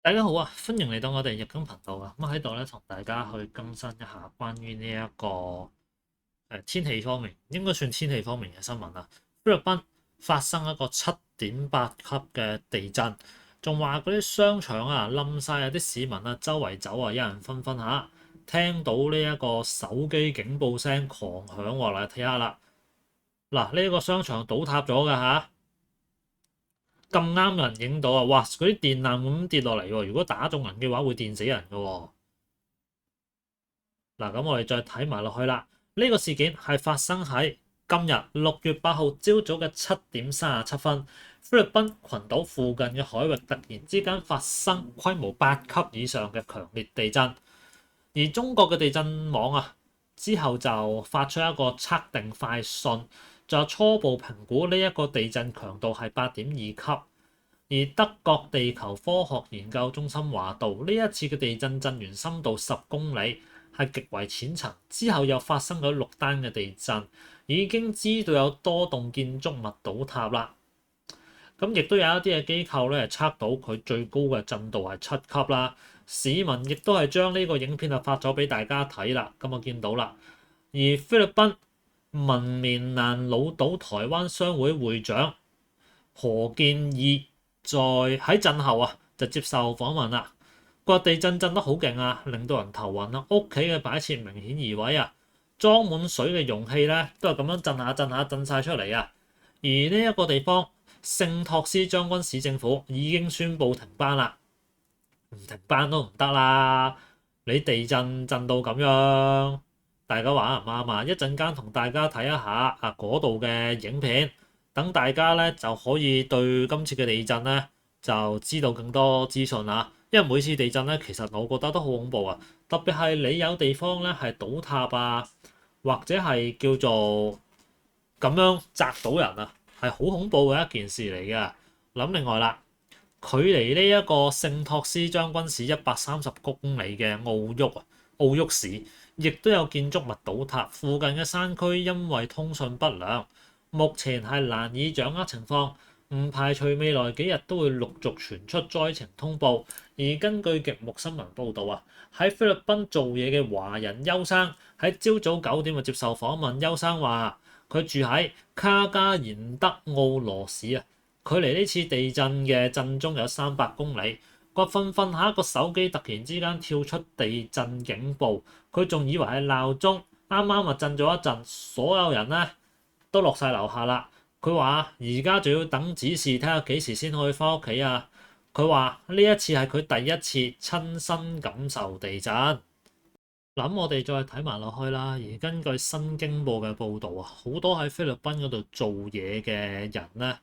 大家好啊，歡迎嚟到我哋日更頻道啊！咁喺度咧，同大家去更新一下關於呢一個天氣方面，應該算天氣方面嘅新聞啦。菲律賓發生一個7.8級嘅地震，仲話嗰啲商場啊冧晒啊，啲市民啊周圍走啊，有人瞓瞓下，聽到呢一個手機警報聲狂響喎，嚟睇下啦。嗱，呢個商場倒塌咗㗎吓。咁啱人影到啊！哇，嗰啲電纜咁跌落嚟喎，如果打中人嘅話，會電死人㗎喎。嗱，咁我哋再睇埋落去啦。呢個事件係發生喺今日6月8號朝早嘅7點37分，菲律賓群島附近嘅海域突然之間發生規模8級以上嘅強烈地震，而中國嘅地震網啊之後就發出一個測定快訊，就初步評估呢一個地震強度係8.2級。而德國地球科學研究中心話到，呢一次嘅地震震源深度10公里，係極為淺層。之後又發生咗6單嘅地震，已經知道有多棟建築物倒塌啦。咁亦都有一啲嘅機構咧測到佢最高嘅震度係7級啦。市民亦都係將呢個影片啊發咗俾大家睇啦。咁我見到啦，而菲律賓文棉蘭老島台灣商會會長何建義喺震後啊就接受訪問啦。個地震震得好勁啊，令到人頭暈啊！屋企嘅擺設明顯移位啊，裝滿水嘅容器咧都係咁樣震下震下震晒出嚟啊。而呢一個地方聖托斯將軍市政府已經宣布停班啦，唔停班都唔得啦！你地震震到咁樣，大家話啱唔啱啊？一陣間同大家睇一下啊嗰度嘅影片，等大家咧就可以對今次嘅地震咧就知道更多資訊啦。因為每次地震咧，其實我覺得都好恐怖啊！特別係你有地方咧係倒塌啊，或者係叫做咁樣砸到人啊，係好恐怖嘅一件事嚟嘅。諗另外啦，距離呢一個聖托斯將軍市130公里嘅奧沃市，亦都有建築物倒塌，附近嘅山區因為通訊不良，目前係難以掌握情況。唔排除未來幾日都會陸續傳出災情通報。而根據極目新聞報導啊，喺菲律賓做嘢嘅華人邱生喺朝早9點就接受訪問。邱生話佢住喺卡加延德奧羅市啊，距離呢次地震嘅震中有300公里。佢瞓瞓下個手機突然之間跳出地震警報，佢仲以為係鬧鐘，啱啱啊震咗一陣，所有人咧都落晒樓下啦。佢話而家仲要等指示，睇下幾時先可以翻屋企啊！佢話呢一次係佢第一次親身感受地震。嗱，我哋再睇埋落去啦。而根據新京報嘅報導啊，好多喺菲律賓嗰度做嘢嘅人咧，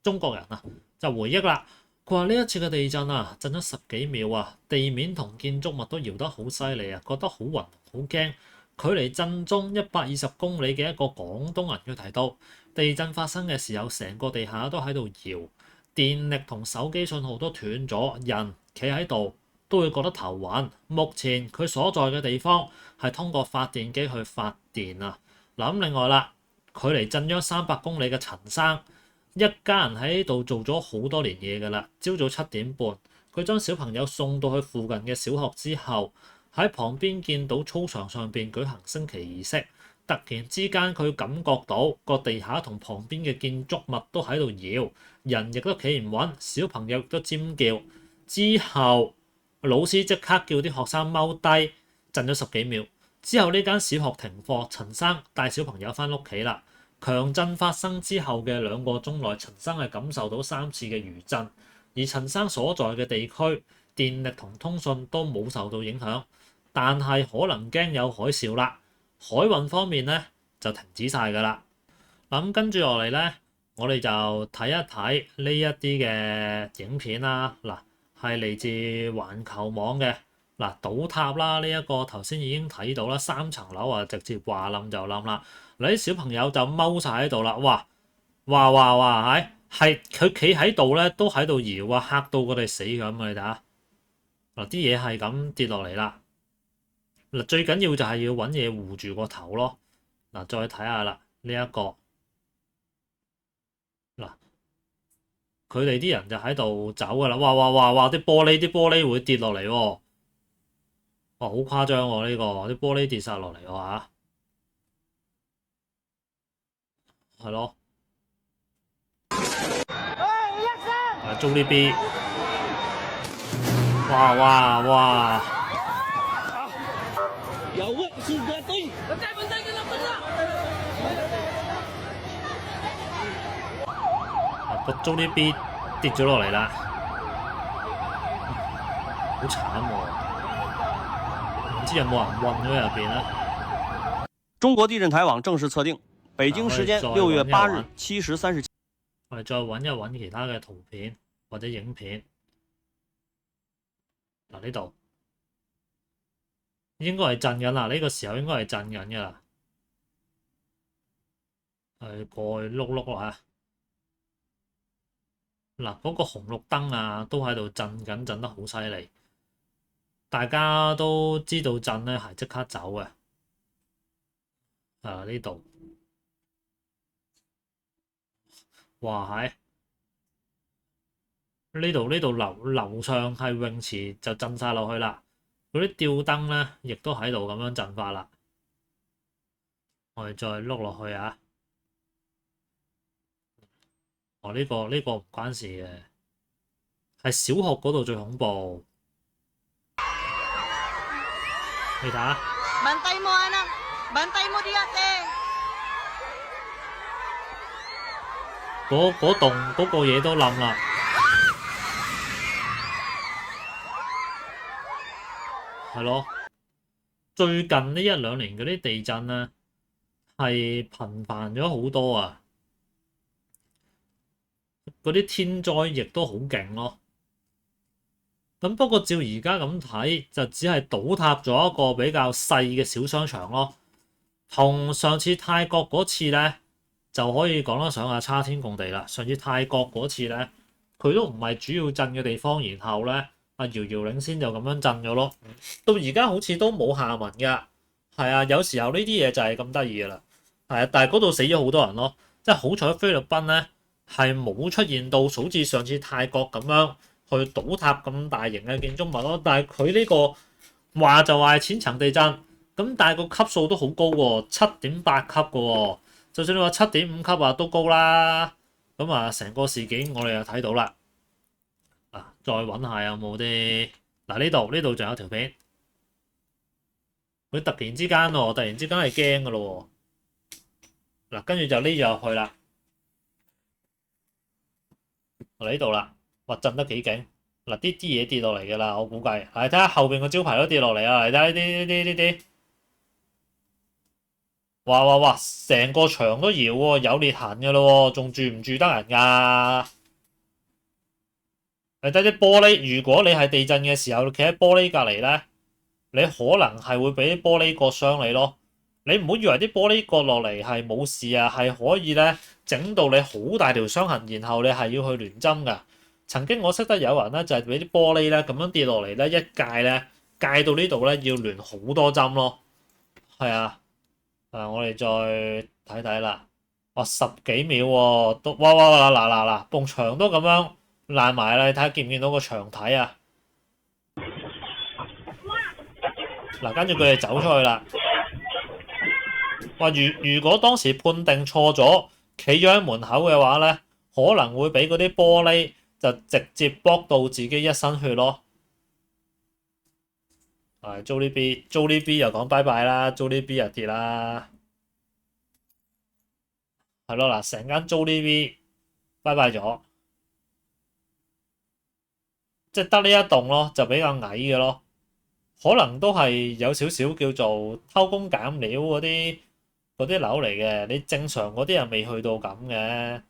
中國人啊，就回憶啦。佢話呢一次嘅地震啊，震咗10幾秒啊，地面同建築物都搖得好犀利啊，覺得好暈好驚。距離震中120公里嘅一個廣東人，佢提到地震發生嘅時候，成個地下都喺度搖，電力同手機信號都斷咗，人企喺度都會覺得頭暈。目前佢所在嘅地方係通過發電機去發電啊。嗱，另外啦，距離震央300公里嘅陳生，一家人喺度做咗好多年嘢㗎啦。朝早7點半，佢將小朋友送到去附近嘅小學之後，喺旁邊見到操場上邊舉行升旗儀式。突然之間，佢感覺到個地下同旁邊嘅建築物都喺度搖，人亦都企唔穩，小朋友亦都尖叫。之後老師即刻叫啲學生踎低，震咗10幾秒。之後呢間小學停課，陳生帶小朋友翻屋企啦。強震發生之後嘅2個鐘內，陳生係感受到3次嘅餘震，而陳生所在嘅地區電力同通訊都冇受到影響，但係可能驚有海嘯啦。海運方面咧就停止晒㗎啦。咁跟住落嚟咧，我哋就睇一睇呢一啲嘅影片啦。嗱，係嚟自環球網嘅。嗱，倒塌啦，呢一個頭先已經睇到啦，3層樓啊，直接話冧就冧啦。嗱，啲小朋友就踎晒喺度啦。哇，係佢企喺度咧，都喺度搖啊，嚇到佢哋死咁啊！你睇下，嗱，啲嘢係咁跌落嚟啦。嗱，最緊要就係要揾嘢護住個頭咯。嗱，再睇下啦，呢一個嗱，佢哋啲人就喺度走㗎啦。哇！啲玻璃會跌落嚟喎。哇！好誇張喎呢個，啲玻璃跌晒落嚟喎嚇。係咯。租呢邊。哇！個租呢邊跌咗落嚟啦，好慘喎！唔知有冇人暈咗入邊咧？中國地震台網正式測定，北京時間6月8日7時37。我哋再揾一揾其他嘅圖片或者影片。嗱，呢度應該係震緊啦，呢個時候應該係震緊㗎啦。過去碌碌啦。嗱，嗰個紅綠燈啊，都喺度震緊，震得好犀利。大家都知道震咧係即刻走嘅。呢度，哇係！呢度樓上係泳池就震晒落去啦。嗰啲吊燈咧，亦都喺度咁樣震法啦。我哋再碌落去啊！呢個唔關事嘅，係小學嗰度最恐怖。你睇下。嗰棟嗰個嘢都冧啦。係咯，最近呢1-2年嗰啲地震咧係頻繁咗好多啊！嗰啲天災亦都好勁咯。咁不過照而家咁睇，就只係倒塌咗一個比較細嘅小商場咯。同上次泰國嗰次咧，就可以講得上係差天共地啦。上次泰國嗰次咧，佢都唔係主要震嘅地方，然後咧遙遙領先就咁樣震咗咯。到而家好似都冇下文㗎。係啊，有時候呢啲嘢就係咁得意㗎啦。係啊，但係嗰度死咗好多人咯。即係好彩菲律賓咧係冇出現到好似上次泰國咁樣去倒塌咁大型嘅建築物咯。但係佢呢個話就話係淺層地震，咁但係個級數都好高喎，7.8級嘅喎。就算你話7.5級啊都高啦。咁啊，成個事件我哋又睇到啦。再揾下有冇啲。呢度仲有條片，佢突然之間係驚嘅咯喎。跟住就匿咗入去啦。呢度啦，哇震得幾勁。啲嘢跌落嚟㗎啦，我估計。睇下後邊個招牌都跌落嚟啊！嚟睇下呢啲。哇！成個牆都搖喎，有裂痕㗎咯喎，仲住唔住得人㗎？你睇啲玻璃，如果你係地震嘅時候，企喺玻璃隔離咧，你可能係會俾啲玻璃割傷你咯。你唔好以為啲玻璃割落嚟係冇事啊，係可以咧整到你好大條傷痕，然後你係要去聯針㗎。曾經我識得有人咧就係俾啲玻璃咧咁樣跌落嚟咧，一界到呢度咧要聯好多針咯。係啊，我哋再睇睇啦。哇，10幾秒喎，都哇嗱，埲牆都咁樣爛埋啦，你睇下見唔見到個牆體啊？跟住佢哋走出去啦。哇！如果當時判定錯咗，企咗喺門口嘅話咧，可能會俾嗰啲玻璃就直接剝到自己一身血咯。租呢邊又講拜拜啦，租呢邊又跌啦。係咯，成間租呢邊拜拜咗，即係得呢一棟咯，就比較矮嘅咯。可能都係有少少叫做偷工減料嗰啲樓嚟嘅。你正常嗰啲人未去到咁嘅。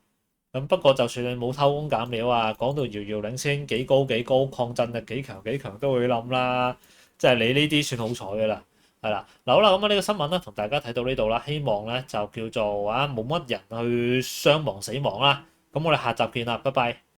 咁不過就算你冇偷工減料啊，講到遙遙領先幾高，抗震力幾強都會冧啦。即係你呢啲算好彩嘅啦。係啦，好啦，咁呢個新聞咧同大家睇到呢度啦，希望咧就叫做冇乜人去傷亡死亡啦。咁我哋下集見啦，拜拜。